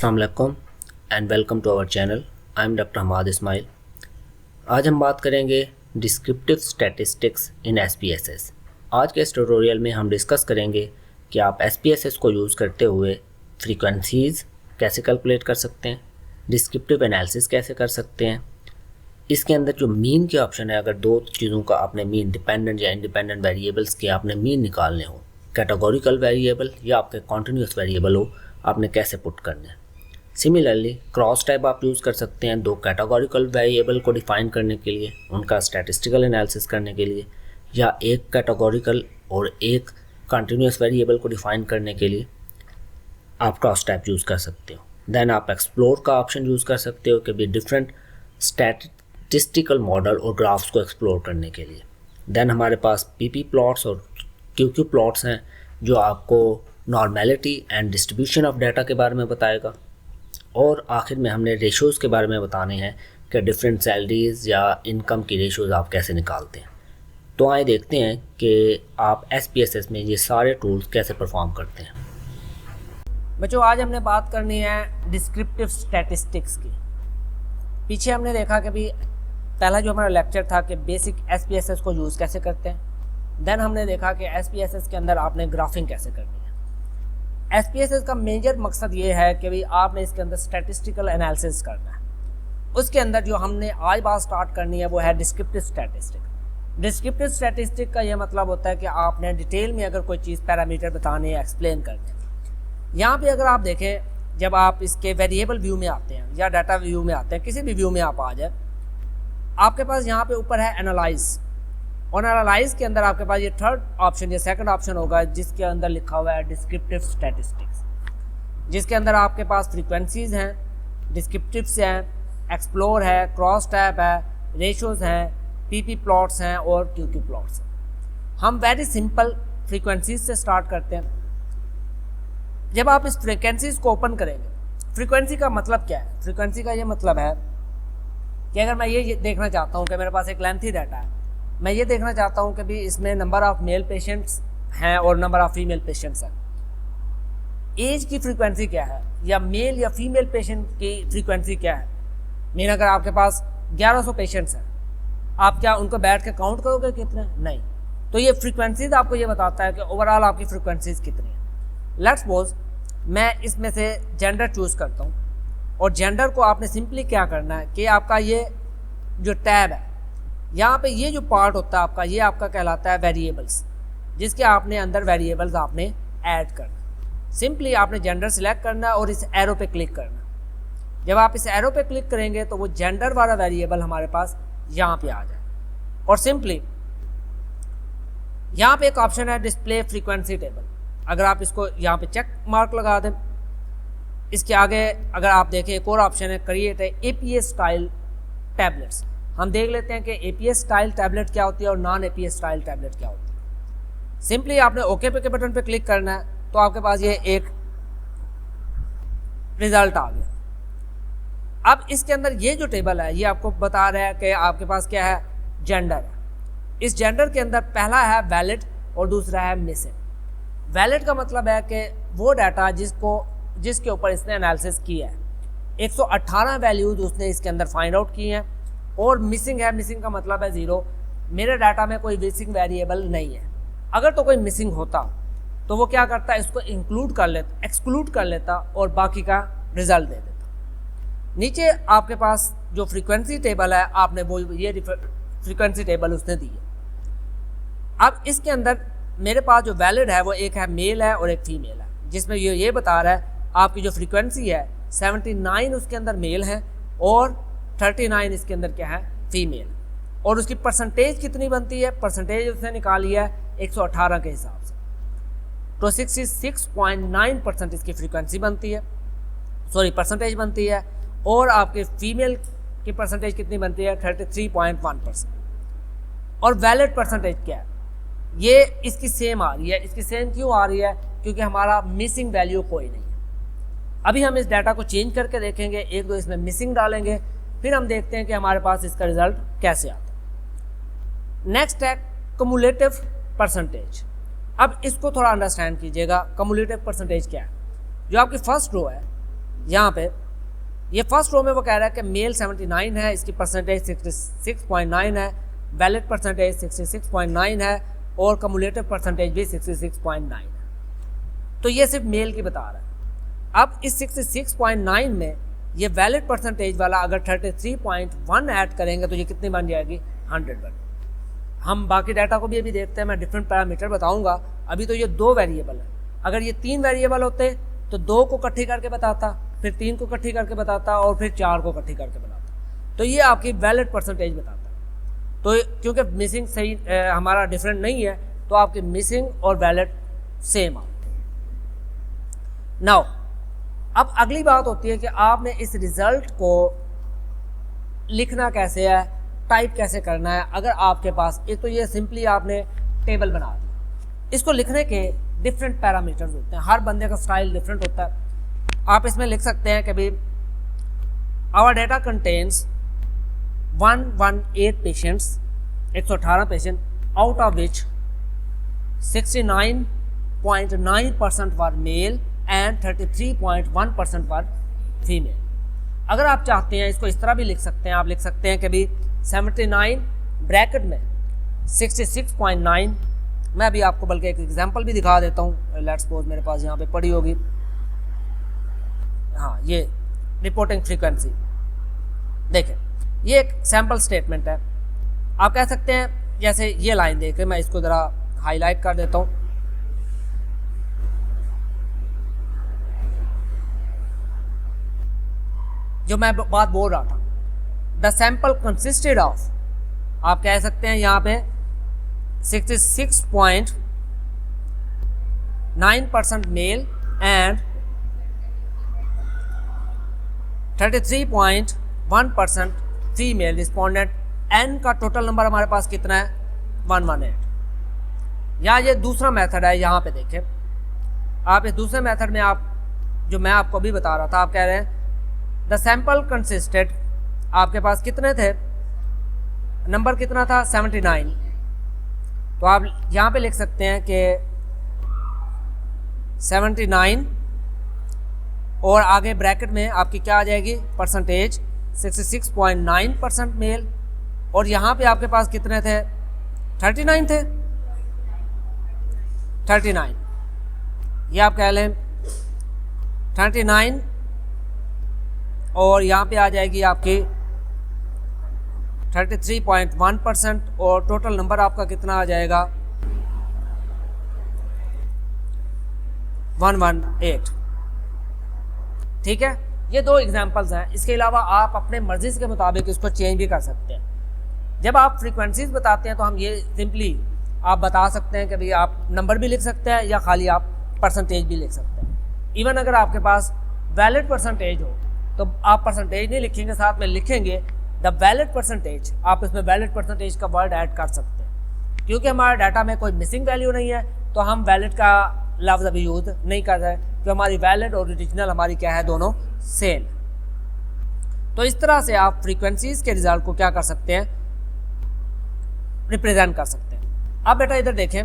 अस्सलामुअलैकुम and welcome to our channel. I am doctor Hamad Ismail. आज हम बात करेंगे डिस्क्रिप्टिव स्टैटिस्टिक्स इन SPSS। आज के इस ट्यूटोरियल में हम डिस्कस करेंगे कि आप SPSS को यूज़ करते हुए फ्रीक्वेंसीज़ कैसे कैलकुलेट कर सकते हैं, डिस्क्रिप्टिव एनालिसिस कैसे कर सकते हैं। इसके अंदर जो मीन के ऑप्शन है, अगर दो चीज़ों का आपने मीन, डिपेंडेंट या इंडिपेंडेंट वेरिएबल्स के आपने मीन निकालने हो, कैटेगोरिकल वेरिएबल या आपके कॉन्टिन्यूस वेरिएबल हो, आपने कैसे पुट करने हैं। सिमिलरली क्रॉस टाइप आप यूज़ कर सकते हैं दो कैटेगोरिकल वेरिएबल को डिफ़ाइन करने के लिए, उनका स्टैटिस्टिकल एनालिसिस करने के लिए, या एक कैटेगोरिकल और एक कंटिन्यूस वेरिएबल को डिफ़ाइन करने के लिए आप क्रॉस टाइप यूज़ कर सकते हो। देन आप एक्सप्लोर का ऑप्शन यूज़ कर सकते हो कि भी डिफरेंट स्टैटिस्टिकल मॉडल और ग्राफ्स को एक्सप्लोर करने के लिए। देन हमारे पास PP प्लॉट्स और QQ प्लॉट्स हैं जो आपको normality and distribution of data के बारे में बताएगा। और आखिर में हमने रेशोज़ के बारे में बताने हैं कि डिफरेंट सैलरीज़ या इनकम की रेशोज़ आप कैसे निकालते हैं। तो आइए देखते हैं कि आप SPSS में ये सारे टूल्स कैसे परफॉर्म करते हैं। बच्चों, आज हमने बात करनी है डिस्क्रिप्टिव स्टैटिस्टिक्स की। पीछे हमने देखा कि भी पहला जो हमारा लेक्चर था कि बेसिक SPSS को यूज़ कैसे करते हैं। देन हमने देखा कि SPSS के अंदर आपने ग्राफिंग कैसे करनी है। SPSS का मेजर मकसद ये है कि भाई आपने इसके अंदर स्टैटिस्टिकल एनालिसिस करना है। उसके अंदर जो हमने आज बात स्टार्ट करनी है वो है डिस्क्रिप्टिव स्टैटिस्टिक। डिस्क्रिप्टिव स्टैटिस्टिक का ये मतलब होता है कि आपने डिटेल में अगर कोई चीज़ पैरामीटर बताने या एक्सप्लेन करने। यहाँ पे अगर आप देखें, जब आप इसके वेरिएबल व्यू में आते हैं या डाटा व्यू में आते हैं, किसी भी व्यू में आप आ जाए, आपके पास यहाँ पे ऊपर है एनालाइज। और एनालाइज के अंदर आपके पास ये थर्ड ऑप्शन या सेकंड ऑप्शन होगा जिसके अंदर लिखा हुआ है डिस्क्रिप्टिव स्टैटिस्टिक्स, जिसके अंदर आपके पास फ्रीक्वेंसीज हैं, डिस्क्रिप्टिव्स हैं, एक्सप्लोर है, क्रॉस टैब है, रेशोज़ हैं, PP प्लॉट्स हैं और QQ प्लॉट्स हैं। हम वेरी सिंपल फ्रीक्वेंसीज से स्टार्ट करते हैं। जब आप इस फ्रीक्वेंसीज को ओपन करेंगे, फ्रीक्वेंसी का मतलब क्या है? फ्रीक्वेंसी का ये मतलब है कि अगर मैं ये देखना चाहता हूँ कि मेरे पास एक लेंथी डाटा है, मैं ये देखना चाहता हूँ कि भी इसमें नंबर ऑफ़ मेल पेशेंट्स हैं और नंबर ऑफ़ फीमेल पेशेंट्स हैं, एज की फ्रीक्वेंसी क्या है, या मेल या फीमेल पेशेंट की फ्रीक्वेंसी क्या है। मीन अगर आपके पास 1100 पेशेंट्स हैं, आप क्या उनको बैठ के काउंट करोगे कितने? नहीं। तो ये फ्रीक्वेंसीज आपको ये बताता है कि ओवरऑल आपकी फ्रीक्वेंसीज कितनी है। लेट्स सपोज मैं इसमें से जेंडर चूज़ करता हूँ, और जेंडर को आपने सिंपली क्या करना है कि आपका ये जो टैब है, यहाँ पे ये जो पार्ट होता है आपका, ये आपका कहलाता है वेरिएबल्स, जिसके आपने अंदर वेरिएबल्स आपने ऐड करना। सिंपली आपने जेंडर सिलेक्ट करना है और इस एरो पे क्लिक करना। जब आप इस एरो पे क्लिक करेंगे तो वो जेंडर वाला वेरिएबल हमारे पास यहाँ पे आ जाए। और सिंपली यहाँ पे एक ऑप्शन है डिस्प्ले फ्रीक्वेंसी टेबल। अगर आप इसको यहाँ पे चेक मार्क लगा दें, इसके आगे अगर आप देखें एक और ऑप्शन है क्रिएट है APS स्टाइल टैबलेट्स। हम देख लेते हैं कि APS स्टाइल टैबलेट क्या होती है और नॉन APS स्टाइल टैबलेट क्या होती है। सिंपली आपने ओके पे के बटन पे क्लिक करना है तो आपके पास ये एक रिजल्ट आ गया। अब इसके अंदर ये जो टेबल है ये आपको बता रहा है कि आपके पास क्या है, जेंडर है। इस जेंडर के अंदर पहला है वैलिड और दूसरा है मिसिंग। वैलिड का मतलब है कि वो डाटा जिसके ऊपर इसने एनालिसिस किया है, 118 वैल्यूज उसने इसके अंदर फाइंड आउट की हैं। और मिसिंग है, मिसिंग का मतलब है 0। मेरे डाटा में कोई मिसिंग वेरिएबल नहीं है। अगर तो कोई मिसिंग होता तो वो क्या करता, इसको इंक्लूड कर लेता, एक्सक्लूड कर लेता और बाकी का रिजल्ट दे देता। नीचे आपके पास जो फ्रीक्वेंसी टेबल है, आपने वो ये फ्रीक्वेंसी टेबल उसने दी है। अब इसके अंदर मेरे पास जो वैलिड है वो एक है मेल है और एक फीमेल है, जिसमें ये बता रहा है आपकी जो फ्रीक्वेंसी है 79 उसके अंदर मेल है और 39 इसके अंदर क्या है, फीमेल। और उसकी परसेंटेज कितनी बनती है, परसेंटेज उसने निकाली है 118 के हिसाब से, तो 66.9% इसकी फ्रीक्वेंसी बनती है, सॉरी परसेंटेज बनती है। और आपके फीमेल की परसेंटेज कितनी बनती है, 33.1%। और वैलिड परसेंटेज क्या है, ये इसकी सेम आ रही है। इसकी सेम क्यों आ रही है, क्योंकि हमारा मिसिंग वैल्यू कोई नहीं है। अभी हम इस डाटा को चेंज करके देखेंगे, एक दो इसमें मिसिंग डालेंगे, फिर हम देखते हैं कि हमारे पास इसका रिजल्ट कैसे आता है। नेक्स्ट है कम्युलेटिव परसेंटेज। अब इसको थोड़ा अंडरस्टैंड कीजिएगा, कम्युलेटिव परसेंटेज क्या है। जो आपकी फर्स्ट रो है यहाँ पे ये फर्स्ट रो में वो कह रहा है कि मेल 79 है, इसकी परसेंटेज 66.9 है, वैलिड परसेंटेज 66.9 है और कम्युलेटिव परसेंटेज भी 66.9 है। तो ये सिर्फ मेल की बता रहा है। अब इस 66.9 में ये वैलिड परसेंटेज वाला अगर 33.1 ऐड करेंगे तो ये कितनी बन जाएगी, 100 बन। हम बाकी डाटा को भी अभी देखते हैं, मैं डिफरेंट पैरामीटर बताऊंगा। अभी तो ये 2 वेरिएबल है, अगर ये 3 वेरिएबल होते तो 2 को इकट्ठी करके बताता, फिर 3 को इकट्ठी करके बताता और फिर 4 को इकट्ठी करके बताता। तो ये आपकी वैलिड परसेंटेज बताता है। तो क्योंकि मिसिंग सही हमारा डिफरेंट नहीं है तो आपकी मिसिंग और वैलिड सेम आते हैं। नाउ अब अगली बात होती है कि आपने इस रिज़ल्ट को लिखना कैसे है, टाइप कैसे करना है। अगर आपके पास एक तो ये सिंपली आपने टेबल बना दी, इसको लिखने के डिफरेंट पैरामीटर्स होते हैं, हर बंदे का स्टाइल डिफरेंट होता है। आप इसमें लिख सकते हैं कि भाई our data contains 118 patients, 118 patient, out of which 69.9% were male and 33.1% were female. अगर आप चाहते हैं इसको इस तरह भी लिख सकते हैं, आप लिख सकते हैं कि भी 79 ब्रैकेट में 66.9। मैं अभी आपको बल्कि एक एग्जांपल भी दिखा देता हूँ। लेट्स सपोज मेरे पास यहाँ पे पड़ी होगी, हाँ, ये रिपोर्टिंग फ्रीक्वेंसी देखें, ये एक सैम्पल स्टेटमेंट है। आप कह सकते हैं जैसे ये लाइन देखें, मैं इसको ज़रा हाईलाइट कर देता हूँ। जो मैं बात बोल रहा था, द सैम्पल कंसिस्टेड ऑफ, आप कह सकते हैं यहाँ पे 66.9% male and 33.1% female respondent. N का टोटल नंबर हमारे पास कितना है, 118। या ये दूसरा मेथड है, यहाँ पे देखें आप, इस दूसरे मेथड में आप जो मैं आपको अभी बता रहा था, आप कह रहे हैं द सैम्पल कंसिस्टेड, आपके पास कितने थे, नंबर कितना था, 79। तो आप यहाँ पे लिख सकते हैं कि 79 और आगे ब्रैकेट में आपकी क्या आ जाएगी, परसेंटेज 66.9% मेल, और यहाँ पे आपके पास कितने थे, 39 थे, 39, ये आप कह लें 39, और यहाँ पे आ जाएगी आपकी 33.1% और टोटल नंबर आपका कितना आ जाएगा, 118। ठीक है, ये 2 एग्जांपल्स हैं। इसके अलावा आप अपने मर्जी के मुताबिक इसको चेंज भी कर सकते हैं। जब आप फ्रीक्वेंसीज बताते हैं तो हम ये सिंपली आप बता सकते हैं कि भाई आप नंबर भी लिख सकते हैं या खाली आप परसेंटेज भी लिख सकते हैं। इवन अगर आपके पास वैलिड परसेंटेज हो तो आप परसेंटेज नहीं लिखेंगे, साथ में लिखेंगे द वैलिड परसेंटेज। आप इसमें वैलिड परसेंटेज का वर्ड ऐड कर सकते हैं। क्योंकि हमारे डाटा में कोई मिसिंग वैल्यू नहीं है तो हम वैलिड का लफ्ज़ अभी यूज़ नहीं कर रहे, क्योंकि हमारी वैलिड और ओरिजिनल हमारी क्या है, दोनों सेम। तो इस तरह से आप फ्रीक्वेंसीज के रिजल्ट को क्या कर सकते हैं, रिप्रेजेंट कर सकते हैं। अब बेटा इधर देखें,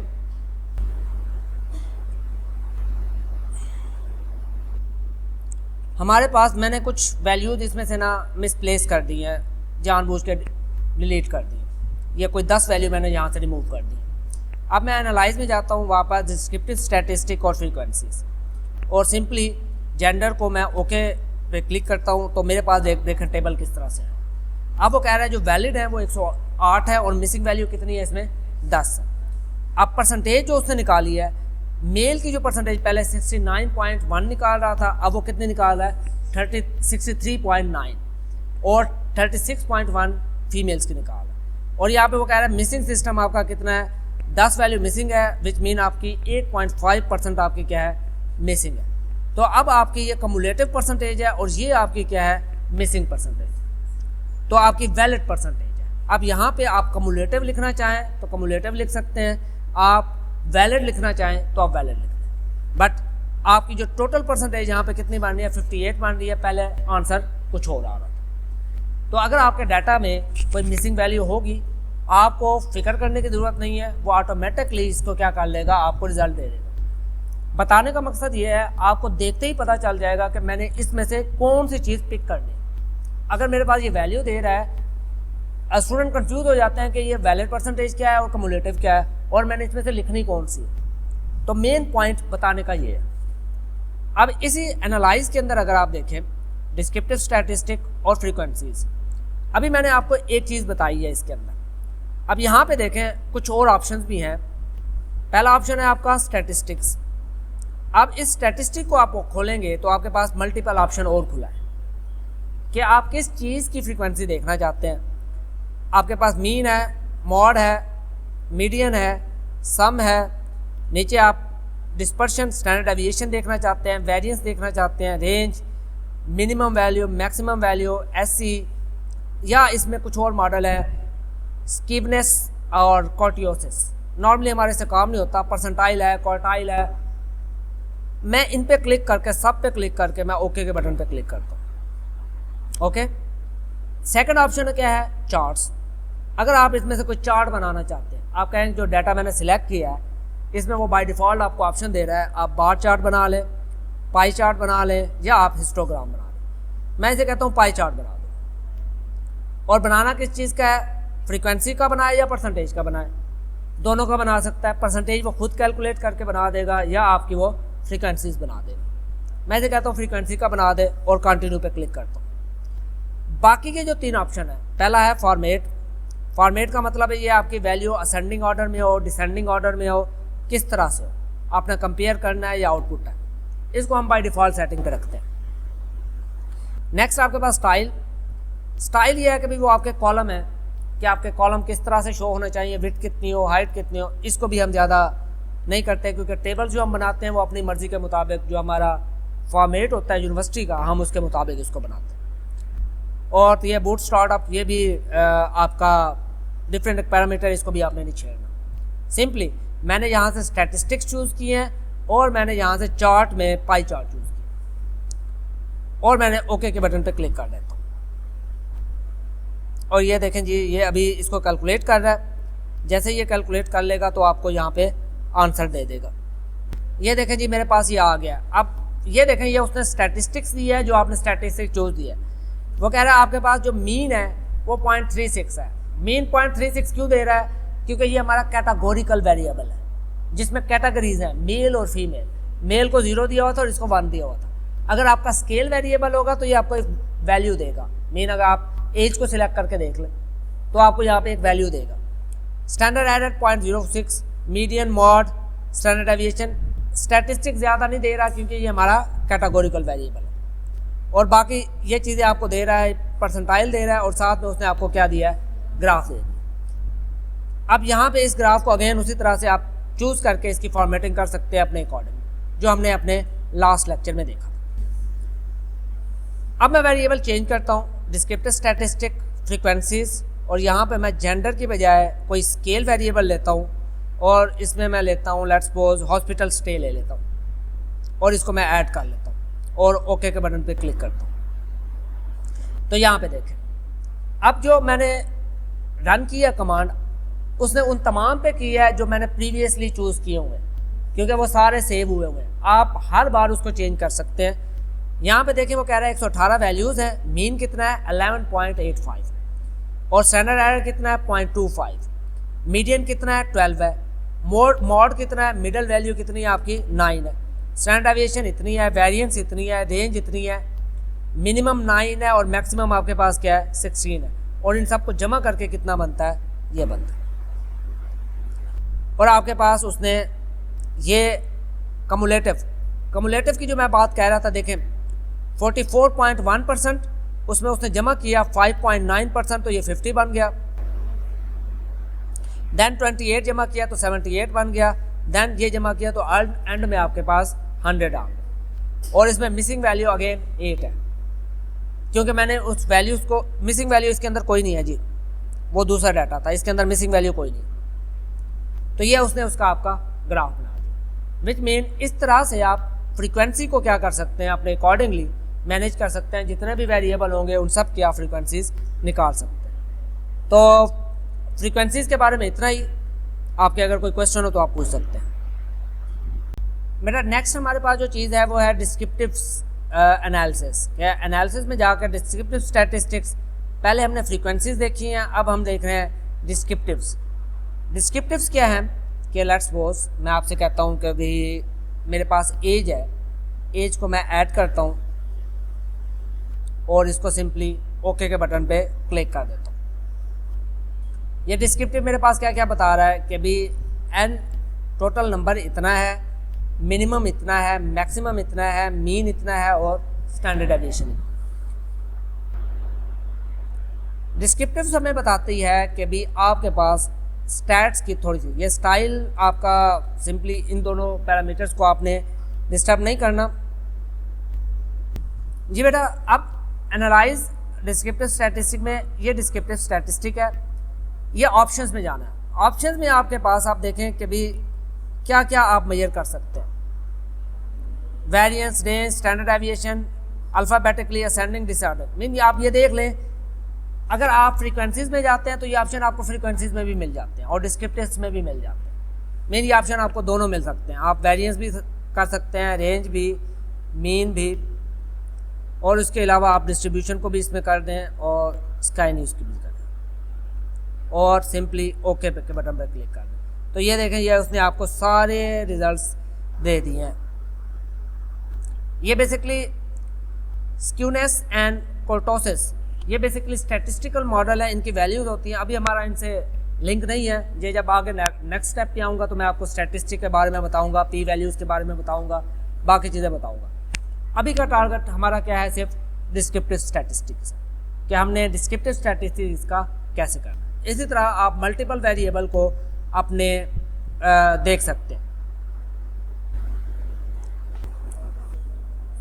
हमारे पास मैंने कुछ वैल्यूज इसमें से ना मिसप्लेस कर दी हैं, जानबूझ के डिलीट कर दी। ये कोई 10 वैल्यू मैंने यहाँ से रिमूव कर दी। अब मैं एनालाइज में जाता हूँ, वापस डिस्क्रिप्टिव स्टैटिस्टिक और फ्रीक्वेंसीज, और सिंपली जेंडर को मैं ओके पे क्लिक करता हूँ तो मेरे पास देखें टेबल किस तरह से है। अब वो कह रहा है जो वैलिड है वो 108 है और मिसिंग वैल्यू कितनी है इसमें, 10 है। अब परसेंटेज जो उसने निकाली है, मेल की जो परसेंटेज पहले 69.1 निकाल रहा था, अब वो कितने निकाल रहा है, 63.9, और 36.1 फीमेल्स की निकाल रहा है। और यहाँ पे वो कह रहा है मिसिंग सिस्टम आपका कितना है, 10 वैल्यू मिसिंग है, विच मीन आपकी 8.5% आपकी क्या है, मिसिंग है। तो अब आपकी ये कम्युलेटिव परसेंटेज है और ये आपकी क्या है, मिसिंग परसेंटेज, तो आपकी वैलिड परसेंटेज है। अब यहाँ पे आप कम्युलेटिव लिखना चाहें तो कम्युलेटिव लिख सकते हैं, आप वैलिड लिखना चाहें तो आप वैलिड लिख दें। बट आपकी जो टोटल परसेंटेज यहाँ पे कितनी बन रही है, 58 बन रही है, पहले आंसर कुछ और आ रहा था। तो अगर आपके डाटा में कोई मिसिंग वैल्यू होगी, आपको फिक्र करने की ज़रूरत नहीं है, वो ऑटोमेटिकली इसको क्या कर लेगा, आपको रिजल्ट दे देगा। बताने का मकसद ये है, आपको देखते ही पता चल जाएगा कि मैंने इसमें से कौन सी चीज़ पिक करनी है। अगर मेरे पास ये वैल्यू दे रहा है, स्टूडेंट कंफ्यूज हो जाते हैं कि ये वैलिड परसेंटेज क्या है और कम्युलेटिव क्या है और मैंने इसमें से लिखनी कौन सी है। तो मेन पॉइंट बताने का ये है। अब इसी एनालाइज के अंदर अगर आप देखें डिस्क्रिप्टिव स्टैटिस्टिक और फ्रीक्वेंसीज, अभी मैंने आपको एक चीज़ बताई है इसके अंदर। अब यहाँ पे देखें कुछ और ऑप्शंस भी हैं। पहला ऑप्शन है आपका स्टैटिस्टिक्स। अब इस स्टैटिस्टिक को आप खोलेंगे तो आपके पास मल्टीपल ऑप्शन और खुला है कि आप किस चीज़ की फ्रीक्वेंसी देखना चाहते हैं। आपके पास मीन है, मॉड है, मीडियन है, सम है, नीचे आप डिस्पर्शन स्टैंडर्ड डेविएशन देखना चाहते हैं, वेरिएंस देखना चाहते हैं, range, minimum value, maximum value, SC, या इसमें कुछ और मॉडल है स्कीवनेस और कॉर्टियोसिस। नॉर्मली हमारे से काम नहीं होता, परसेंटाइल है, क्वार्टाइल है। मैं इन पे क्लिक करके, सब पे क्लिक करके मैं ओके के बटन पे क्लिक करता हूँ। ओके, सेकंड ऑप्शन क्या है, चार्ट्स। अगर आप इसमें से कोई चार्ट बनाना चाहते हैं, आप कहेंगे जो डाटा मैंने सिलेक्ट किया है इसमें वो बाय डिफ़ॉल्ट आपको ऑप्शन दे रहा है, आप बार चार्ट बना लें, पाई चार्ट बना लें, या आप हिस्टोग्राम बना लें। मैं इसे कहता हूँ पाई चार्ट बना दो। और बनाना किस चीज़ का है, फ्रीक्वेंसी का बनाए या परसेंटेज का बनाए, दोनों का बना सकता है। परसेंटेज वो खुद कैलकुलेट करके बना देगा या आपकी वो फ्रीक्वेंसीज बना देगा। मैं इसे कहता हूँ फ्रीक्वेंसी का बना दे और कंटिन्यू पे क्लिक करता हूँ। बाकी के जो 3 ऑप्शन है, पहला है फॉर्मेट। फॉर्मेट का मतलब है ये आपकी वैल्यू असेंडिंग ऑर्डर में हो, डिसेंडिंग ऑर्डर में हो, किस तरह से हो, आपने कंपेयर करना है या आउटपुट है। इसको हम बाय डिफ़ॉल्ट सेटिंग पे रखते हैं। नेक्स्ट आपके पास स्टाइल। स्टाइल ये है कि भाई वो आपके कॉलम है कि आपके कॉलम किस तरह से शो होना चाहिए, विड्थ कितनी हो, हाइट कितनी हो। इसको भी हम ज़्यादा नहीं करते क्योंकि टेबल जो हम बनाते हैं वो अपनी मर्ज़ी के मुताबिक, जो हमारा फॉर्मेट होता है यूनिवर्सिटी का, हम उसके मुताबिक इसको बनाते हैं। और ये बूट स्टार्टअप, ये भी आपका डिफरेंट पैरामीटर, इसको भी आपने नहीं छेड़ना। सिंपली मैंने यहाँ से स्टैटिस्टिक्स चूज़ किए हैं और मैंने यहाँ से चार्ट में पाई चार्ट चूज़ किया और मैंने ओके के बटन पे क्लिक कर देता हूँ। और ये देखें जी, ये अभी इसको कैलकुलेट कर रहा है। जैसे ये कैलकुलेट कर लेगा तो आपको यहाँ पे आंसर दे देगा। ये देखें जी, मेरे पास ये आ गया। अब ये देखें, ये उसने स्टैटिस्टिक्स दी है, जो आपने स्टैटिस्टिक्स चूज़ दिया है। वो कह रहा है आपके पास जो मीन है वो 0.36 है। मीन 0.36 क्यों दे रहा है, क्योंकि ये हमारा कैटेगोरिकल वेरिएबल है जिसमें कैटेगरीज हैं, मेल और फीमेल। मेल को 0 दिया हुआ था और इसको 1 दिया हुआ था। अगर आपका स्केल वेरिएबल होगा तो ये आपको एक वैल्यू देगा। मीन अगर आप एज को सिलेक्ट करके देख लें तो आपको यहाँ पे एक वैल्यू देगा। Standard error 0.06, median, mod, standard deviation. Statistic ज़्यादा नहीं दे रहा क्योंकि ये हमारा कैटेगोरिकल वेरिएबल है। और बाकी ये चीज़ें आपको दे रहा है, परसेंटाइल दे रहा है और साथ में उसने आपको क्या दिया है, ग्राफ दे दिया। अब यहाँ पे इस ग्राफ को अगेन उसी तरह से आप चूज़ करके इसकी फॉर्मेटिंग कर सकते हैं अपने अकॉर्डिंग, जो हमने अपने लास्ट लेक्चर में देखा। अब मैं वेरिएबल चेंज करता हूँ, डिस्क्रिप्टिव स्टैटिस्टिक, फ्रीक्वेंसीज, और यहाँ पे मैं जेंडर की बजाय कोई स्केल वेरिएबल लेता हूँ और इसमें मैं लेता हूँ, लेट्स सपोज हॉस्पिटल स्टे ले लेता हूँ और इसको मैं ऐड कर लेता हूँ और ओके के बटन पे क्लिक करता हूँ। तो यहाँ पे देखें, अब जो मैंने रन किया कमांड, उसने उन तमाम पे किया है जो मैंने प्रीवियसली चूज़ किए हुए हैं, क्योंकि वो सारे सेव हुए हुए हैं। आप हर बार उसको चेंज कर सकते हैं। यहाँ पे देखें, वो कह रहा है 118 वैल्यूज़ हैं। मीन कितना है, 11.85, और स्टैंडर्ड एरर कितना है, 0.25। मीडियन कितना है, 12 है। मॉड कितना है, मिडल वैल्यू कितनी है आपकी, 9 है। स्टैंडर्ड डेविएशन इतनी है, वेरिएंस इतनी है, रेंज इतनी है, मिनिमम 9 है और मैक्सिमम आपके पास क्या है, 16 है। और इन सबको जमा करके कितना बनता है, ये बनता है। और आपके पास उसने ये कमुलेटिव की जो मैं बात कह रहा था, देखें 44.1%, उसमें उसने जमा किया 5.9%, तो ये 50 बन गया। देन 28 जमा किया तो 78 बन गया। देन ये जमा किया तो एंड में आपके पास 100 आ गया। और इसमें मिसिंग वैल्यू अगेन 8 है, क्योंकि मैंने उस वैल्यूज़ को, मिसिंग वैल्यू इसके अंदर कोई नहीं है जी, वो दूसरा डाटा था, इसके अंदर मिसिंग वैल्यू कोई नहीं। तो ये उसने उसका आपका ग्राफ बना दिया। विच मीन इस तरह से आप फ्रीक्वेंसी को क्या कर सकते हैं, अपने अकॉर्डिंगली मैनेज कर सकते हैं। जितने भी वेरिएबल होंगे उन सब की आप फ्रीक्वेंसीज निकाल सकते हैं। तो फ्रीक्वेंसीज के बारे में इतना ही। आपके अगर कोई क्वेश्चन हो तो आप पूछ सकते हैं। मेरा नेक्स्ट हमारे पास जो चीज़ है वो है डिस्क्रिप्टिव एनालिसिस। क्या एनालिसिस में जाकर डिस्क्रिप्टिव स्टैटिस्टिक्स, पहले हमने फ्रीक्वेंसीज देखी हैं, अब हम देख रहे हैं डिस्क्रिप्टिव्स। डिस्क्रिप्टिव्स क्या हैं कि लेट्स सपोज मैं आपसे कहता हूँ कि भाई मेरे पास एज है, एज को मैं ऐड करता हूँ और इसको सिंपली ओके के बटन पे क्लिक कर देता हूँ। ये डिस्क्रिप्टिव मेरे पास क्या क्या बता रहा है कि भाई एन टोटल नंबर इतना है, मिनिमम इतना है, मैक्सिमम इतना है, मीन इतना है और स्टैंडर्ड डेविएशन। डिस्क्रिप्टिव्स हमें बताती है कि भाई आपके पास स्टैट्स की थोड़ी सी, ये स्टाइल आपका सिंपली इन दोनों पैरामीटर्स को आपने डिस्टर्ब नहीं करना जी बेटा। अब एनालाइज डिस्क्रिप्टिव स्टैटिस्टिक में, ये डिस्क्रिप्टिव स्टैटिस्टिक है, ये ऑप्शंस में जाना है। ऑप्शंस में आपके पास आप देखें कि भाई क्या क्या आप मेजर कर सकते हैं। Variance, range, standard deviation, alphabetically ascending, disorder. Mean आप ये देख लें, अगर आप फ्रीक्वेंसीज में जाते हैं तो ये ऑप्शन आपको फ्रीक्वेंसीज में भी मिल जाते हैं और डिस्क्रिप्टिव्स में भी मिल जाते हैं। मीन ये ऑप्शन आपको दोनों मिल सकते हैं। आप वेरिएंस भी कर सकते हैं, रेंज भी, मीन भी, और उसके अलावा आप डिस्ट्रीब्यूशन को भी इसमें कर दें और स्काई न्यूज़ की भी कर दें और सिंपली ओके के बटन पर क्लिक कर दें। तो ये देखें, ये उसने आपको सारे रिजल्ट्स दे दिए हैं। ये बेसिकली स्क्यूनेस एंड कोर्टोसिस, ये बेसिकली स्टैटिस्टिकल मॉडल है, इनकी वैल्यूज होती हैं। अभी हमारा इनसे लिंक नहीं है, ये जब आगे नेक्स्ट स्टेप पे आऊँगा तो मैं आपको स्टैटिस्टिक के बारे में बताऊँगा, पी वैल्यूज़ के बारे में बताऊँगा, बाकी चीज़ें बताऊँगा। अभी का टारगेट हमारा क्या है, सिर्फ डिस्क्रिप्टिव स्टैटिस्टिक्स, कि हमने डिस्क्रिप्टिव स्टैटिस्टिक्स का कैसे करना है। इसी तरह आप मल्टीपल वेरिएबल को अपने देख सकते हैं।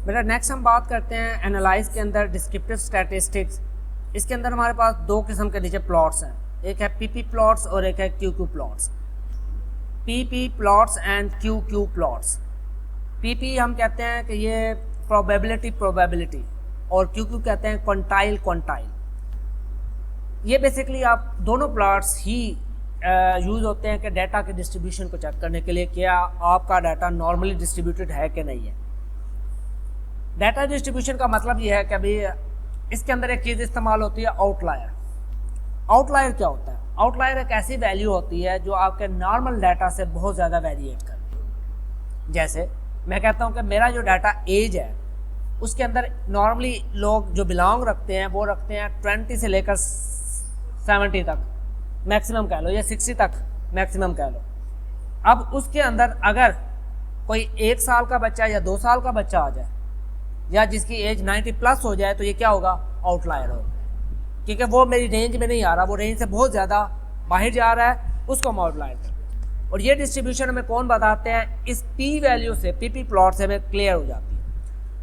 बेटा नेक्स्ट हम बात करते हैं एनालाइज के अंदर डिस्क्रिप्टिव स्टैटिस्टिक्स। इसके अंदर हमारे पास दो किस्म के नीचे प्लॉट्स हैं, एक है पीपी प्लॉट्स और एक है Q Q plots. P P plots and Q Q plots. P P हम कहते हैं कि ये प्रोबेबिलिटी और क्यूक्यू कहते हैं क्वांटाइल। ये बेसिकली आप दोनों प्लॉट्स ही यूज़ होते हैं कि डाटा के डिस्ट्रीब्यूशन को चेक करने के लिए, क्या आपका डाटा नॉर्मली डिस्ट्रीब्यूटेड है कि नहीं है। डाटा डिस्ट्रीब्यूशन का मतलब ये है कि अभी इसके अंदर एक चीज़ इस्तेमाल होती है, आउटलायर। आउटलायर क्या होता है? आउटलायर एक ऐसी वैल्यू होती है जो आपके नॉर्मल डाटा से बहुत ज़्यादा वेरिएट करती है। जैसे मैं कहता हूँ कि मेरा जो डाटा एज है उसके अंदर नॉर्मली लोग जो बिलोंग रखते हैं वो रखते हैं 20 से लेकर 70 तक मैक्सिमम कह लो, या 60 तक मैक्सिमम कह लो। अब उसके अंदर अगर कोई 1 साल का बच्चा या 2 साल का बच्चा आ जाए या जिसकी एज 90 प्लस हो जाए तो ये क्या होगा, आउटलायर होगा, क्योंकि वो मेरी रेंज में नहीं आ रहा, वो रेंज से बहुत ज़्यादा बाहर जा रहा है, उसको हम आउटलायर करते हैं। और ये डिस्ट्रीब्यूशन हमें कौन बताते हैं, इस पी वैल्यू से, पीपी प्लॉट से हमें क्लियर हो जाती है।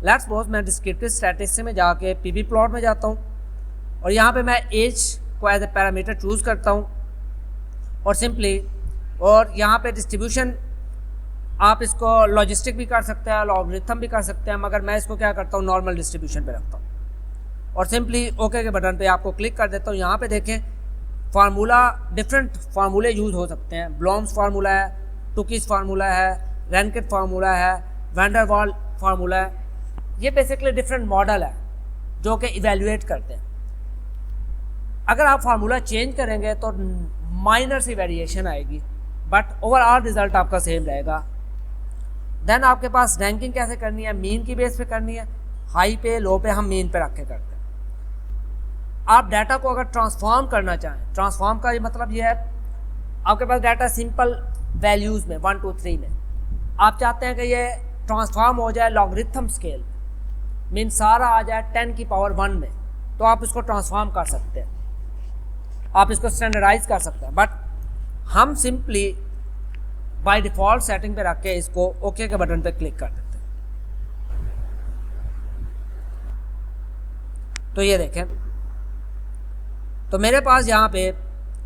लेट्स सपोज मैं डिस्क्रिप्टिव स्टैटिस्टिक्स में जाके पीपी प्लॉट में जाता हूँ और यहाँ पे मैं एज को एज ए पैरामीटर चूज़ करता हूँ और सिंपली, और यहाँ पे डिस्ट्रीब्यूशन आप इसको लॉजिस्टिक भी कर सकते हैं, लॉगरिथम भी कर सकते हैं, मगर मैं इसको क्या करता हूँ, नॉर्मल डिस्ट्रीब्यूशन पे रखता हूँ और सिंपली ओके के बटन पे आपको क्लिक कर देता हूँ। यहाँ पे देखें फार्मूला, डिफरेंट फार्मूले यूज़ हो सकते हैं। ब्लॉम्स फार्मूला है, टुकीज फार्मूला है, रैनकेट फार्मूला है, वैंडरवाल फार्मूला है। ये बेसिकली डिफरेंट मॉडल है जो कि इवेल्युएट करते हैं। अगर आप फार्मूला चेंज करेंगे तो माइनर सी वेरिएशन आएगी, बट ओवरऑल रिजल्ट आपका सेम रहेगा। देन आपके पास रैंकिंग कैसे करनी है, मीन की बेस पे करनी है, हाई पे लो पे हम मीन पे रख के करते हैं। आप डाटा को अगर ट्रांसफॉर्म करना चाहें, ट्रांसफॉर्म का ये मतलब ये है, आपके पास डाटा सिंपल वैल्यूज़ में 1 2 3 में, आप चाहते हैं कि ये ट्रांसफॉर्म हो जाए लॉगरिथम स्केल, मीन सारा आ जाए 10 की पावर 1 में, तो आप इसको ट्रांसफॉर्म कर सकते हैं, आप इसको स्टैंडर्डाइज कर सकते हैं। बट हम सिंपली बाय डिफ़ॉल्ट सेटिंग पे रख के इसको ओके के बटन पे क्लिक कर देते हैं। तो ये देखें, तो मेरे पास यहाँ पे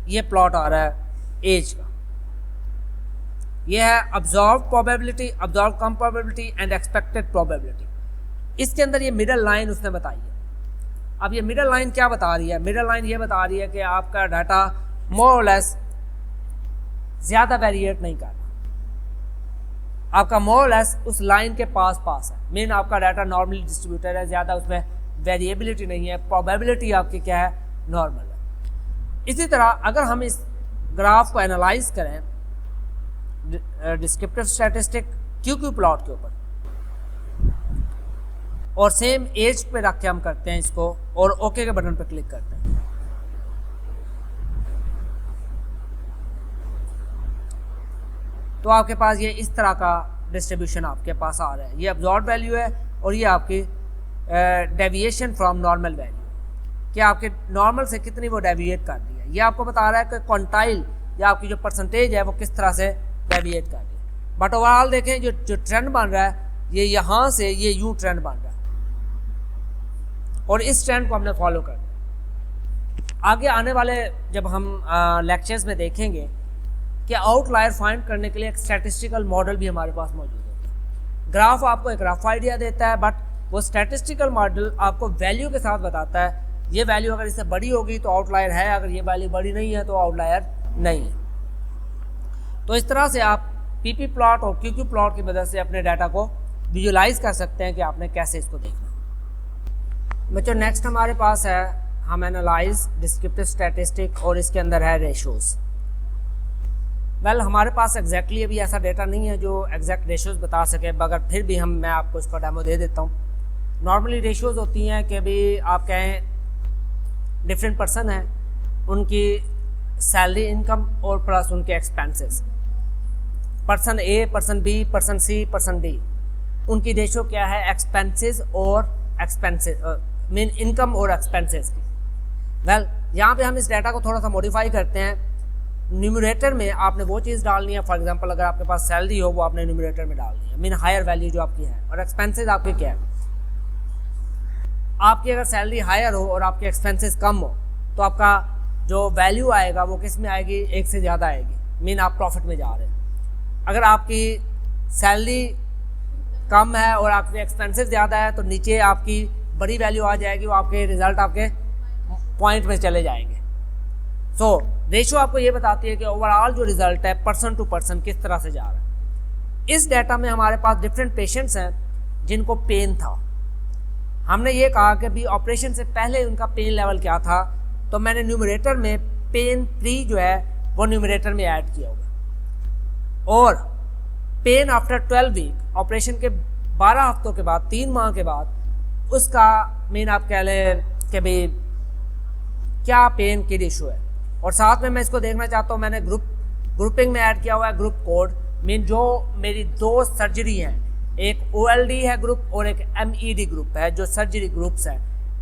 ये प्लॉट आ रहा है एज का। ये है observed probability, observed come probability and expected probability. इसके अंदर ये मिडल लाइन उसने बताई है। अब ये मिडल लाइन क्या बता रही है? मिडल लाइन ये बता रही है कि आपका डाटा मोर और लेस ज़्यादा वेरिएट नहीं कर रहा। आपका मोर लेस उस लाइन के पास पास है, मीन आपका डाटा नॉर्मली डिस्ट्रीब्यूटेड है, ज़्यादा उसमें वेरिएबिलिटी नहीं है, प्रोबेबिलिटी आपकी क्या है, नॉर्मल है। इसी तरह अगर हम इस ग्राफ को एनालाइज करें डिस्क्रिप्टिव स्टैटिस्टिक क्यू प्लॉट के ऊपर और सेम एज पे रख के हम करते हैं इसको और ओके के बटन पे क्लिक करते हैं, तो आपके पास ये इस तरह का डिस्ट्रीब्यूशन आपके पास आ रहा है। ये अब्जॉर्ब वैल्यू है और ये आपकी डेविएशन फ्रॉम नॉर्मल वैल्यू, कि आपके नॉर्मल से कितनी वो डेविएट कर रही है। ये आपको बता रहा है कि क्वांटाइल या आपकी जो परसेंटेज है वो किस तरह से डेविएट कर रही है। बट ओवरऑल देखें जो ट्रेंड बन रहा है ये यहाँ से ये यूँ ट्रेंड बन रहा है और इस ट्रेंड को हमने फॉलो करना है। आगे आने वाले जब हम लेक्चर्स में देखेंगे कि आउटलायर फाइंड करने के लिए एक स्टैटिस्टिकल मॉडल भी हमारे पास मौजूद है। ग्राफ आपको एक रफ आइडिया देता है, बट वो स्टैटिस्टिकल मॉडल आपको वैल्यू के साथ बताता है ये वैल्यू अगर इससे बड़ी होगी तो आउटलायर है, अगर ये वैल्यू बड़ी नहीं है तो आउटलायर नहीं है। तो इस तरह से आप पीपी प्लॉट और क्यूक्यू प्लॉट की मदद से अपने डाटा को विजुलाइज कर सकते हैं कि आपने कैसे इसको देखना है। बच्चों नेक्स्ट हमारे पास है हम एनालाइज डिस्क्रिप्टिव स्टैटिस्टिक और इसके अंदर है रेशोज़। वेल हमारे पास एग्जैक्टली अभी ऐसा डेटा नहीं है जो एग्जैक्ट रेशोज़ बता सके, मगर फिर भी मैं आपको इसका डेमो दे देता हूँ। नॉर्मली रेशोज़ होती हैं कि अभी आप कहें डिफरेंट पर्सन हैं, उनकी सैलरी इनकम और प्लस उनके एक्सपेंसेस, पर्सन ए, पर्सन बी, पर्सन सी, पर्सन डी, उनकी रेशो क्या है एक्सपेंसेस और एक्सपेंसेस मीन इनकम और एक्सपेंसेस की। वेल यहाँ पे हम इस डाटा को थोड़ा सा मॉडिफाई करते हैं। न्यूमरेटर में आपने वो चीज़ डालनी है, फॉर एग्जांपल अगर आपके पास सैलरी हो वो आपने न्यूमरेटर में डालनी है, मीन हायर वैल्यू जो आपकी है, और एक्सपेंसेस आपके क्या है, आपकी अगर सैलरी हायर हो और आपके एक्सपेंसेस कम हो तो आपका जो वैल्यू आएगा वो किस में आएगी, एक से ज़्यादा आएगी, मीन आप प्रॉफिट में जा रहे हैं। अगर आपकी सैलरी कम है और आपके एक्सपेंसेस ज़्यादा है तो नीचे आपकी बड़ी वैल्यू आ जाएगी, वो आपके रिजल्ट आपके पॉइंट में चले जाएंगे। सो रेशो आपको ये बताती है कि ओवरऑल जो रिजल्ट है पर्सन टू पर्सन किस तरह से जा रहा है। इस डाटा में हमारे पास डिफरेंट पेशेंट्स हैं जिनको पेन था। हमने ये कहा कि भी ऑपरेशन से पहले उनका पेन लेवल क्या था, तो मैंने न्यूमरेटर में पेन फ्री जो है वो न्यूमरेटर में ऐड किया हुआ, और पेन आफ्टर 12 वीक ऑपरेशन के 12 हफ्तों के बाद 3 माह के बाद उसका मीन आप कह लें कि भाई क्या पेन की रेशो है। और साथ में मैं इसको देखना चाहता हूँ, मैंने ग्रुपिंग में ऐड किया हुआ है ग्रुप कोड, मीन जो मेरी 2 सर्जरी हैं, एक OLD है ग्रुप और एक MED ग्रुप है, जो सर्जरी ग्रुप्स हैं,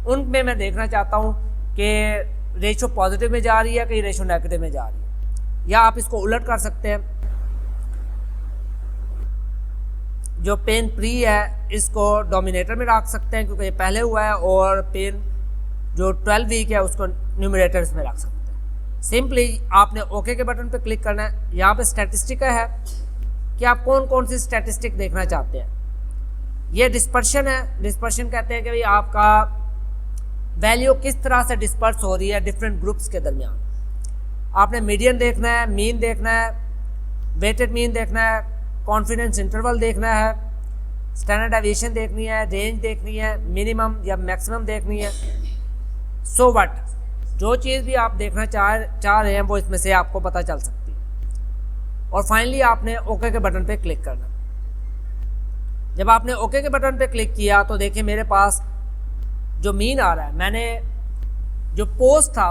उनमें मैं देखना चाहता हूँ कि रेशो पॉजिटिव में जा रही है कि रेशो नेगेटिव में जा रही है। या आप इसको उलट कर सकते हैं, जो पेन प्री है इसको डोमिनेटर में रख सकते हैं क्योंकि ये पहले हुआ है, और पेन जो 12 वीक है उसको न्यूमरेटर्स में रख सकते हैं। सिंपली आपने ओके के बटन पे क्लिक करना है। यहाँ पे स्टैटिस्टिक है कि आप कौन कौन सी स्टैटिस्टिक देखना चाहते हैं। ये डिस्पर्शन है, डिस्पर्शन कहते हैं कि भाई आपका वैल्यू किस तरह से डिस्पर्स हो रही है डिफरेंट ग्रुप्स के दरमियान। आपने मीडियन देखना है, मीन देखना है, वेटेड मीन देखना है, कॉन्फिडेंस इंटरवल देखना है, स्टैंडर्ड डेविएशन देखनी है, रेंज देखनी है, मिनिमम या मैक्सिमम देखनी है। सो व्हाट, जो चीज़ भी आप देखना चाह रहे हैं वो इसमें से आपको पता चल सकती है। और फाइनली आपने ओके के बटन पे क्लिक करना। जब आपने ओके के बटन पे क्लिक किया तो देखिए मेरे पास जो मीन आ रहा है, मैंने जो पोस्ट था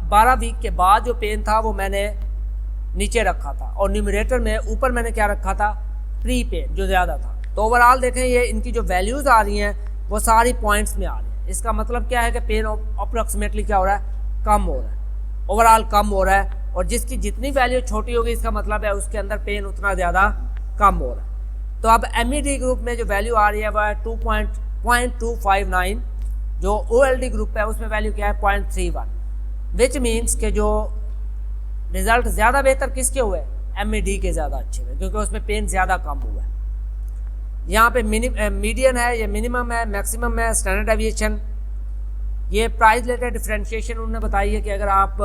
12 वीक के बाद जो पेन था वो मैंने नीचे रखा था, और न्यूमरेटर में ऊपर मैंने क्या रखा था, प्री पेन जो ज़्यादा था। तो ओवरऑल देखें ये इनकी जो वैल्यूज़ आ रही हैं वो सारी पॉइंट्स में आ रही हैं। इसका मतलब क्या है कि पेन अप्रॉक्सीमेटली क्या हो रहा है, कम हो रहा है, ओवरऑल कम हो रहा है, और जिसकी जितनी वैल्यू छोटी होगी इसका मतलब है उसके अंदर पेन उतना ज़्यादा कम हो रहा है। तो अब MED ग्रुप में जो वैल्यू आ रही है वह 2.259, जो OLD ग्रुप है उसमें वैल्यू क्या है 0.31, विच मीन्स के जो रिजल्ट ज़्यादा बेहतर किसके हुए, MED के ज़्यादा अच्छे हुए, क्योंकि उसमें पेन ज़्यादा कम हुआ है। यहाँ पे मीडियन है, ये मिनिमम है, मैक्सिमम है, स्टैंडर्ड डेविएशन, ये प्राइस रिलेटेड डिफरेंशिएशन उन्होंने बताई है कि अगर आप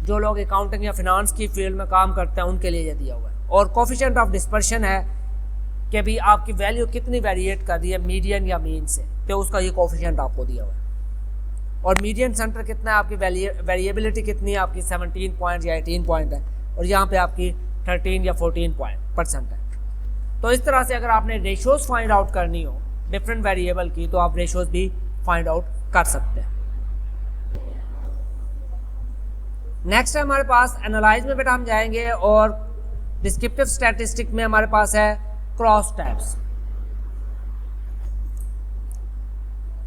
जो लोग अकाउंटिंग या फिनांस की फील्ड में काम करते हैं उनके लिए ये दिया हुआ है। और कोफिशिएंट ऑफ डिस्पर्शन है, कि भी आपकी वैल्यू कितनी वेरिएट कर रही है मीडियन या मीन से, तो उसका ये कोफिशिएंट आपको दिया हुआ है। और मीडियन सेंटर कितना है, आपकी वेरिएबिलिटी कितनी है, आपकी 17 पॉइंट या 18 पॉइंट है, और यहाँ पे आपकी 13 या 14% है। तो इस तरह से अगर आपने रेशोज फाइंड आउट करनी हो डिफरेंट वेरिएबल की, तो आप रेशोज भी फाइंड आउट कर सकते हैं। नेक्स्ट है हमारे पास एनालाइज में बेटा हम जाएंगे, और डिस्क्रिप्टिव स्टैटिस्टिक में हमारे पास है क्रॉस टैब्स।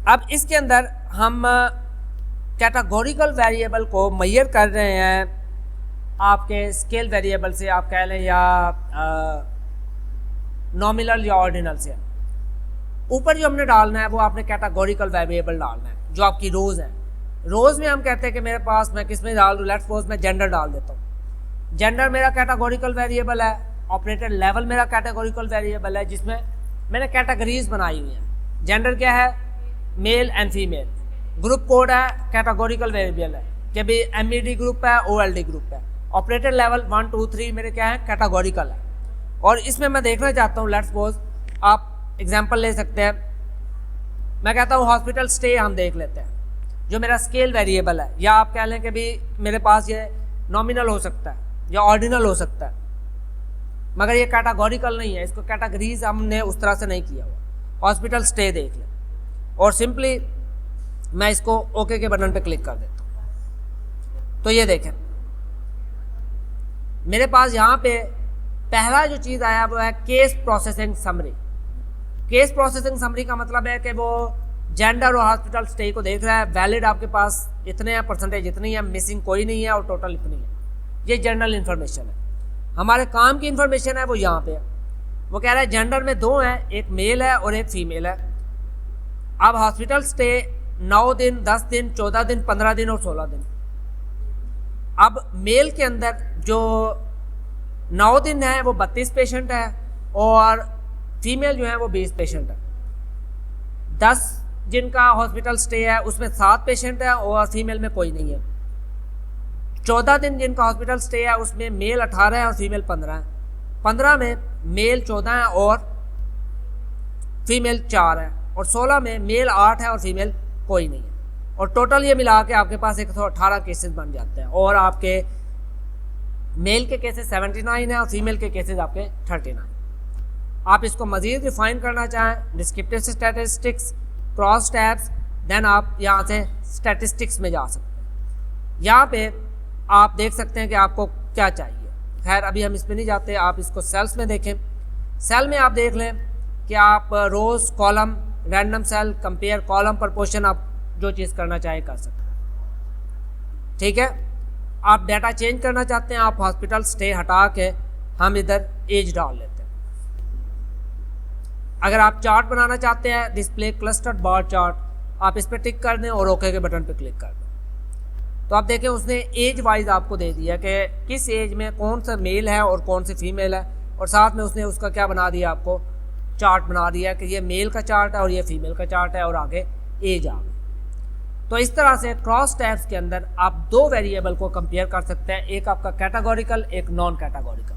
अब इसके अंदर हम कैटेगोरिकल वेरिएबल को मेजर कर रहे हैं आपके स्केल वेरिएबल से, आप कह लें, या नॉमिनल या ऑर्डिनल से। ऊपर जो हमने डालना है वो आपने कैटेगोरिकल वेरिएबल डालना है, जो आपकी रोज है। रोज में हम कहते हैं कि मेरे पास, मैं किस में डाल दूँ, लेट्स सपोज मैं जेंडर डाल देता हूँ। जेंडर मेरा कैटेगोरिकल वेरिएबल है। ऑपरेटर लेवल मेरा कैटेगोरिकल वेरिएबल है, जिसमें मैंने कैटेगरीज बनाई हुई हैं। जेंडर क्या है, male and female. Group code है, कैटेगोरिकल वेरिएबल है कि भाई MED ग्रुप है, OLD ग्रुप है। ऑपरेटर लेवल 1 2 3 मेरे क्या है, कैटेगोरिकल है। और इसमें मैं देखना चाहता हूँ, लेट्स सपोज आप एग्जांपल ले सकते हैं, मैं कहता हूँ हॉस्पिटल स्टे हम देख लेते हैं, जो मेरा स्केल वेरिएबल है। या आप कह लें कि भी मेरे पास ये नॉमिनल हो सकता है या ऑर्डिनल हो सकता है, मगर ये कैटेगोरिकल नहीं है। इसको कैटेगरीज हमने उस तरह से नहीं किया हुआ। हॉस्पिटल स्टे देख लें, और सिंपली मैं इसको ओके के बटन पे क्लिक कर देता हूँ। तो ये देखें मेरे पास यहाँ पे पहला जो चीज़ आया वो है case processing summary. Case processing summary का मतलब है कि वो जेंडर और हॉस्पिटल स्टे को देख रहा है। वैलिड आपके पास इतने हैं, परसेंटेज इतनी है, मिसिंग कोई नहीं है, और टोटल इतनी है। ये जनरल इन्फॉर्मेशन है। हमारे काम की इन्फॉर्मेशन है वो यहाँ पे है। वो कह रहा है जेंडर में 2 हैं, एक मेल है और एक फीमेल है। अब हॉस्पिटल स्टे 9 दिन, 10 दिन, 14 दिन, 15 दिन और 16 दिन। अब मेल के अंदर जो 9 दिन है वो 32 पेशेंट है, और फीमेल जो है वो 20 पेशेंट है। 10 जिनका हॉस्पिटल स्टे है उसमें 7 पेशेंट है और फीमेल में कोई नहीं है। 14 दिन जिनका हॉस्पिटल स्टे है उसमें मेल 18 है और फीमेल 15 है। 15 में मेल 14 है और फीमेल 4 है, और 16 में मेल 8 है और फीमेल कोई नहीं है। और टोटल ये मिला के आपके पास 118 केसेस बन जाते हैं, और आपके मेल के केसेस 79 है और फीमेल के केसेस आपके 39। आप इसको मज़ीद रिफाइन करना चाहें, descriptive statistics, cross tabs, then आप यहाँ से स्टैटिस्टिक्स में जा सकते हैं। यहाँ पे आप देख सकते हैं कि आपको क्या चाहिए। खैर अभी हम इस पर नहीं जाते, आप इसको सेल्स में देखें। सेल में आप देख लें कि आप rows, column, random cell, compare column, proportion, आप जो चीज़ करना चाहें कर सकते हैं। ठीक है, आप डाटा चेंज करना चाहते हैं, आप हॉस्पिटल स्टे हटा के हम इधर एज डाल लेते हैं। अगर आप चार्ट बनाना चाहते हैं, डिस्प्ले क्लस्टर्ड बार चार्ट, आप इस पर टिक कर दें और ओके के बटन पर क्लिक कर दें। तो आप देखें उसने एज वाइज आपको दे दिया कि किस एज में कौन सा मेल है और कौन सी फीमेल है, और साथ में उसने उसका क्या बना दिया, आपको चार्ट बना दिया कि ये मेल का चार्ट है और ये फीमेल का चार्ट है, और आगे एज आ गई। तो इस तरह से क्रॉस टैब्स के अंदर आप 2 वेरिएबल को कंपेयर कर सकते हैं, एक आपका कैटेगोरिकल, एक नॉन कैटेगोरिकल।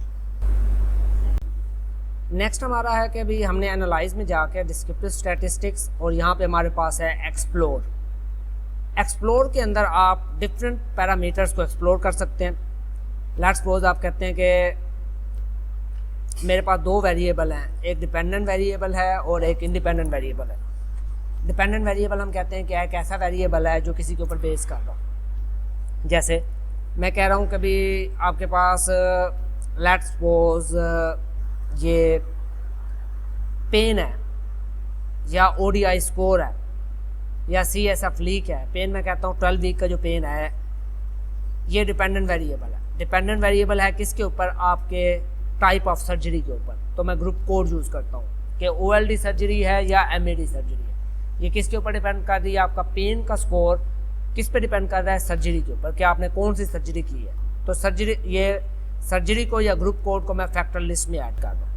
नेक्स्ट हमारा है कि भी हमने एनालाइज में जाके डिस्क्रिप्टिव स्टैटिस्टिक्स, और यहाँ पे हमारे पास है एक्सप्लोर। एक्सप्लोर के अंदर आप डिफरेंट पैरामीटर्स को एक्सप्लोर कर सकते हैं। लेट्स सपोज आप कहते हैं कि मेरे पास 2 वेरिएबल हैं, एक डिपेंडेंट वेरिएबल है और एक इंडिपेंडेंट वेरिएबल है। डिपेंडेंट वेरिएबल हम कहते हैं कि एक ऐसा वेरिएबल है जो किसी के ऊपर बेस कर रहा हो। जैसे मैं कह रहा हूँ कि भी आपके पास लेट्स सपोज ये पेन है, या ODI स्कोर है, या CSF लीक है। पेन मैं कहता हूँ 12 वीक का जो पेन है, ये डिपेंडेंट वेरिएबल है। डिपेंडेंट वेरिएबल है किसके ऊपर, आपके टाइप ऑफ सर्जरी के ऊपर। तो मैं ग्रुप कोड यूज़ करता हूँ कि OLD सर्जरी है या MED सर्जरी है। ये किसके ऊपर डिपेंड कर रही है, आपका पेन का स्कोर किस पे डिपेंड कर रहा है, सर्जरी के ऊपर, कि आपने कौन सी सर्जरी की है। तो सर्जरी को या ग्रुप कोड को मैं फैक्टर लिस्ट में ऐड कर दूँ।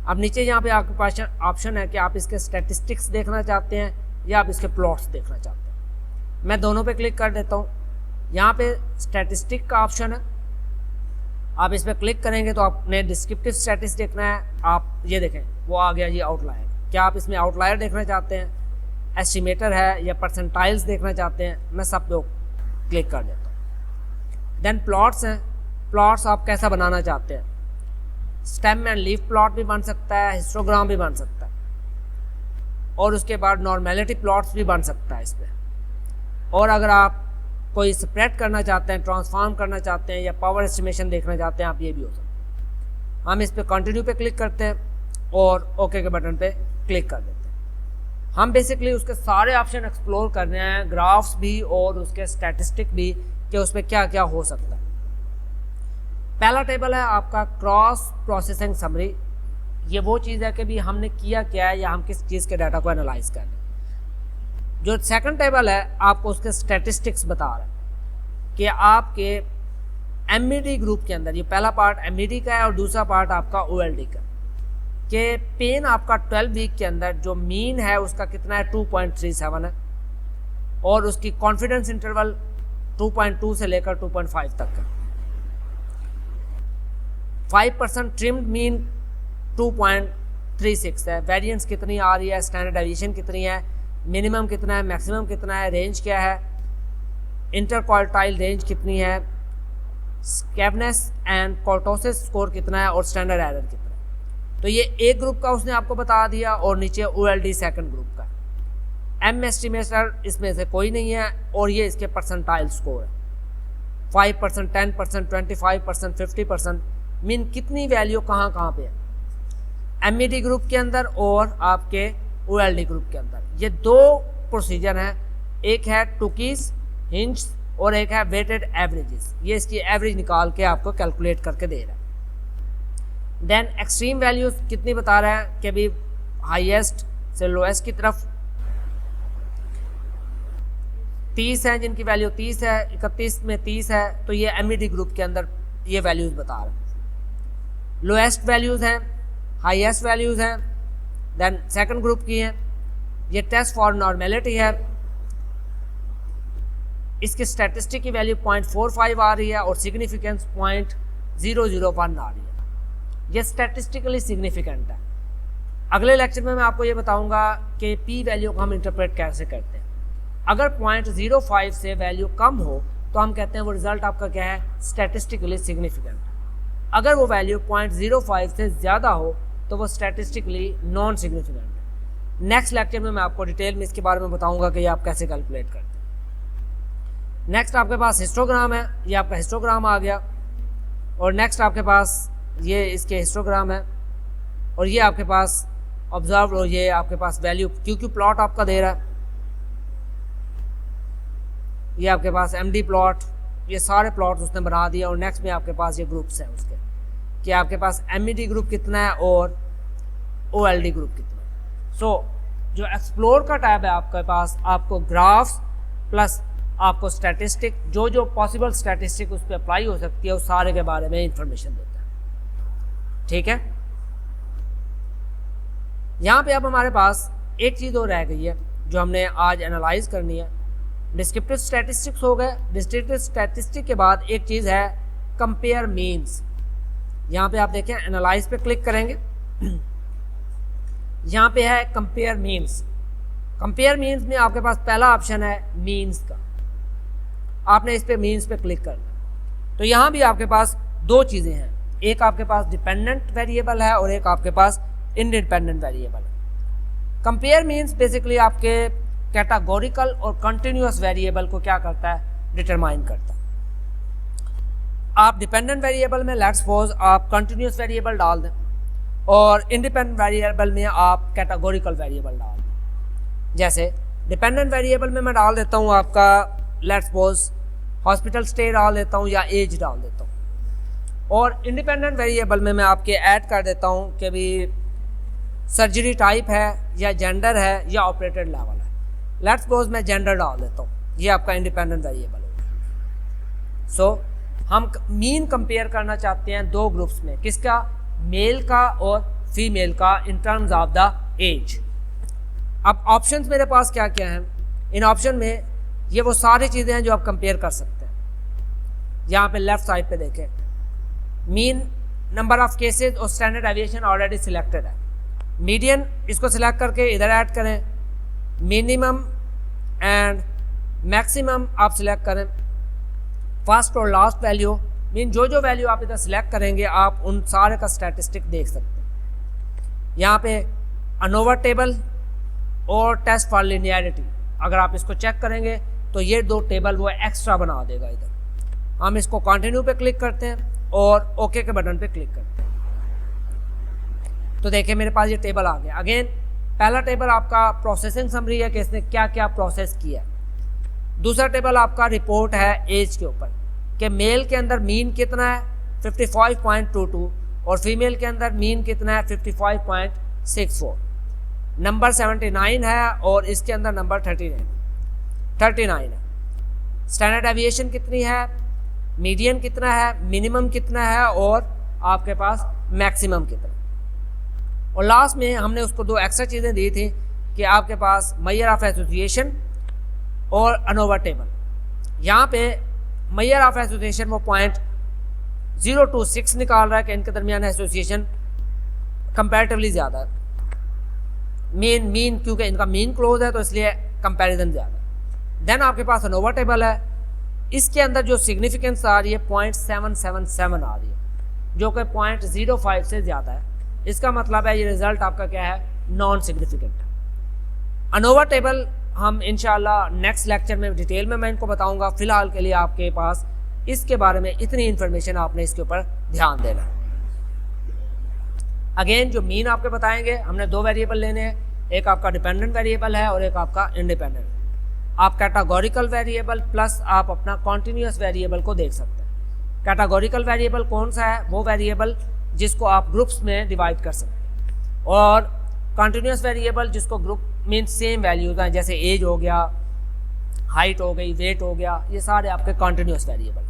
अब नीचे यहाँ पे आपके पास ऑप्शन है कि आप इसके स्टैटिस्टिक्स देखना चाहते हैं या आप इसके प्लॉट्स देखना चाहते हैं। मैं दोनों पे क्लिक कर देता हूँ। यहाँ पे स्टैटिस्टिक का ऑप्शन है, आप इस पर क्लिक करेंगे तो आपने डिस्क्रिप्टिव स्टैटिस्टिक्स देखना है। आप ये देखें वो आ गया जी आउटलायर। क्या आप इसमें आउटलायर देखना चाहते हैं, एस्टिमेटर है या परसेंटाइल्स देखना चाहते हैं, मैं सब पे क्लिक कर देता हूँ। देन प्लॉट्स हैं, प्लॉट्स आप कैसा बनाना चाहते हैं, स्टेम एंड लीफ प्लॉट भी बन सकता है, हिस्टोग्राम भी बन सकता है, और उसके बाद नॉर्मेलिटी प्लॉट्स भी बन सकता है इस पर। और अगर आप कोई स्प्रेड करना चाहते हैं, ट्रांसफॉर्म करना चाहते हैं या पावर एस्टिमेशन देखना चाहते हैं, आप ये भी हो सकता है। हम इस पर कंटिन्यू पे क्लिक करते हैं और ओके के बटन पे क्लिक कर देते हैं। हम बेसिकली उसके सारे ऑप्शन एक्सप्लोर कर रहे हैं, ग्राफ्स भी और उसके स्टैटिस्टिक भी, कि उसमें क्या क्या हो सकता है। पहला टेबल है आपका क्रॉस प्रोसेसिंग समरी। ये वो चीज़ है कि भी हमने किया क्या है या हम किस चीज़ के डाटा को एनालाइज कर रहे हैं। जो सेकंड टेबल है आपको उसके स्टैटिस्टिक्स बता रहा है कि आपके एमईडी ग्रुप के अंदर, ये पहला पार्ट एमईडी का है और दूसरा पार्ट आपका ओएलडी का, कि पेन आपका 12 वीक के अंदर जो मीन है उसका कितना है, 2.37 है, और उसकी कॉन्फिडेंस इंटरवल 2.2 से लेकर 2.5 तक है। 5% ट्रिम्ड मीन 2.36 है। वेरिएंस कितनी आ रही है, स्टैंडर्ड डेविएशन कितनी है, मिनिमम कितना है, मैक्सिमम कितना है, रेंज क्या है, इंटरक्वार्टाइल रेंज कितनी है, स्कैवनेस एंड कोर्टोसिस स्कोर कितना है, और स्टैंडर्ड एरर कितना है। तो ये एक ग्रुप का उसने आपको बता दिया, और नीचे ओएलडी सेकंड ग्रुप का। एम एस्टिमेटर इसमें से कोई नहीं है, और ये इसके परसेंटाइल स्कोर है, 5%, 10%, 25%, 50%, मीन कितनी वैल्यू कहाँ कहाँ पे है एमईडी ग्रुप के अंदर और आपके ओएलडी ग्रुप के अंदर। ये दो प्रोसीजर हैं, एक है टुकीज हिंज और एक है वेटेड एवरेजेस। ये इसकी एवरेज निकाल के आपको कैलकुलेट करके दे रहा है। देन एक्सट्रीम वैल्यूज कितनी बता रहा है कि भी हाईएस्ट से लोएस्ट की तरफ 30 है, जिनकी वैल्यू 30 है, 31 में 30 है, तो ये एमईडी ग्रुप के अंदर ये वैल्यूज बता रहा है। लोएस्ट वैल्यूज हैं, हाईएस्ट वैल्यूज हैं, देन सेकंड ग्रुप की हैं। ये टेस्ट फॉर नॉर्मेलिटी है, इसकी स्टैटिस्टिक की वैल्यू 0.45 आ रही है और सिग्निफिकेंस 0.001 आ रही है। ये स्टैटिस्टिकली सिग्निफिकेंट है। अगले लेक्चर में मैं आपको ये बताऊंगा कि पी वैल्यू को हम इंटरप्रेट कैसे करते हैं। अगर 0.05 से वैल्यू कम हो तो हम कहते हैं वो रिजल्ट आपका क्या है, स्टैटिस्टिकली सिग्निफिकेंट। अगर वो वैल्यू 0.05 से ज़्यादा हो तो वो स्टैटिस्टिकली नॉन सिग्निफिकेंट है। नेक्स्ट लेक्चर में मैं आपको डिटेल में इसके बारे में बताऊंगा कि ये आप कैसे कैलकुलेट करते हैं। नेक्स्ट आपके पास हिस्टोग्राम है, ये आपका हिस्टोग्राम आ गया, और नेक्स्ट आपके पास ये इसके हिस्टोग्राम है, और ये आपके पास ऑब्जर्व, और ये आपके पास वैल्यू क्योंकि प्लॉट आपका दे रहा है, ये आपके पास एमडी प्लॉट, ये सारे प्लॉट उसने बना दिया। और नेक्स्ट में आपके पास ये ग्रुप्स हैं उसके, कि आपके पास एमईडी ग्रुप कितना है और ओएलडी ग्रुप कितना है। सो जो एक्सप्लोर का टैब है आपके पास, आपको ग्राफ्स प्लस आपको स्टैटिस्टिक, जो जो पॉसिबल स्टैटिस्टिक उस पर अप्लाई हो सकती है उस सारे के बारे में इंफॉर्मेशन देता है। ठीक है, यहाँ पे अब हमारे पास एक चीज़ और रह गई है जो हमने आज एनालाइज करनी है। डिस्क्रिप्टिव स्टैटिस्टिक्स हो गए। डिस्क्रिप्टिव स्टैटिस्टिक के बाद एक चीज़ है कंपेयर मीन्स। यहाँ पे आप देखें, एनालाइज पे क्लिक करेंगे, यहाँ पे है कंपेयर मीन्स। कंपेयर मीन्स में आपके पास पहला ऑप्शन है मीन्स का, आपने इस पे मीन्स पे क्लिक करना। तो यहाँ भी आपके पास दो चीज़ें हैं, एक आपके पास डिपेंडेंट वेरिएबल है और एक आपके पास इंडिपेंडेंट वेरिएबल है। कंपेयर मीन्स बेसिकली आपके कैटेगोरिकल और कंटिन्यूअस वेरिएबल को क्या करता है, डिटरमाइन करता है। आप डिपेंडेंट वेरिएबल में लेट्स सपोज आप कंटिन्यूअस वेरिएबल डाल दें, और इंडिपेंडेंट वेरिएबल में आप कैटेगोरिकल वेरिएबल डाल दें। जैसे डिपेंडेंट वेरिएबल में मैं डाल देता हूँ आपका लेट्स सपोज हॉस्पिटल स्टे डाल देता हूँ या एज डाल देता हूँ, और इंडिपेंडेंट वेरिएबल में मैं आपके ऐड कर देता हूँ कि भी सर्जरी टाइप है या जेंडर है या ऑपरेटेड लेवल है। लेट्स सपोज मैं जेंडर डाल देता हूँ, ये आपका इंडिपेंडेंट वेरिएबल होगा। सो हम मीन कंपेयर करना चाहते हैं दो ग्रुप्स में, किसका, मेल का और फीमेल का, in terms of the age. अब ऑप्शंस मेरे पास क्या क्या हैं, इन ऑप्शन में ये वो सारी चीज़ें हैं जो आप कंपेयर कर सकते हैं। यहाँ पे लेफ्ट साइड पे देखें, मीन नंबर ऑफ केसेस और स्टैंडर्ड डेविएशन ऑलरेडी सिलेक्टेड है। मीडियन इसको सिलेक्ट करके इधर ऐड करें, मिनिमम एंड मैक्सिमम आप सिलेक्ट करें, फर्स्ट और लास्ट वैल्यू, मीन जो जो वैल्यू आप इधर सिलेक्ट करेंगे आप उन सारे का स्टैटिस्टिक देख सकते हैं। यहाँ पे अनोवा टेबल और टेस्ट फॉर लिनियरिटी, अगर आप इसको चेक करेंगे तो ये दो टेबल वो एक्स्ट्रा बना देगा। इधर हम इसको कंटिन्यू पे क्लिक करते हैं और ओके के बटन पे क्लिक करते हैं, तो देखिए मेरे पास ये टेबल आ गया। अगेन पहला टेबल आपका प्रोसेसिंग समरी है कि इसने क्या क्या प्रोसेस किया। दूसरा टेबल आपका रिपोर्ट है एज के ऊपर कि मेल के अंदर मीन कितना है 55.22 और फीमेल के अंदर मीन कितना है 55.64। नंबर 79 है और इसके अंदर नंबर 39 है। स्टैंडर्ड डेविएशन कितनी है, मीडियन कितना है, मिनिमम कितना है और आपके पास मैक्सिमम कितना। और लास्ट में हमने उसको दो एक्स्ट्रा चीज़ें दी थी कि आपके पास मेजर ऑफ एसोसिएशन और अनोवा टेबल। यहाँ पे मेजर ऑफ एसोसिएशन वो 0.026 निकाल रहा है कि इनके दरमियान एसोसिएशन कंपैरेटिवली ज़्यादा है। मीन क्योंकि इनका मीन क्लोज है तो इसलिए कंपैरिजन ज़्यादा। देन आपके पास अनोवा टेबल है, इसके अंदर जो सिग्निफिकेंस आ रही है 0.777 आ रही है, जो कि 0.05 से ज़्यादा है। इसका मतलब है ये रिजल्ट आपका क्या है, नॉन सिग्निफिकेंट। अनोवा टेबल हम इंशाल्लाह नेक्स्ट लेक्चर में डिटेल में मैं इनको बताऊंगा। फिलहाल के लिए आपके पास इसके बारे में इतनी इन्फॉर्मेशन आपने इसके ऊपर ध्यान देना। अगेन जो मीन आपके बताएंगे, हमने दो वेरिएबल लेने हैं, एक आपका डिपेंडेंट वेरिएबल है और एक आपका इंडिपेंडेंट। आप कैटेगोरिकल वेरिएबल प्लस आप अपना कॉन्टिन्यूस वेरिएबल को देख सकते हैं। कैटेगोरिकल वेरिएबल कौन सा है, वो वेरिएबल जिसको आप ग्रुप्स में डिवाइड कर सकते हैं, और कंटिन्यूस वेरिएबल जिसको ग्रुप मीन सेम वैल्यूज हैं, जैसे एज हो गया, हाइट हो गई, वेट हो गया, ये सारे आपके कंटिन्यूस वेरिएबल।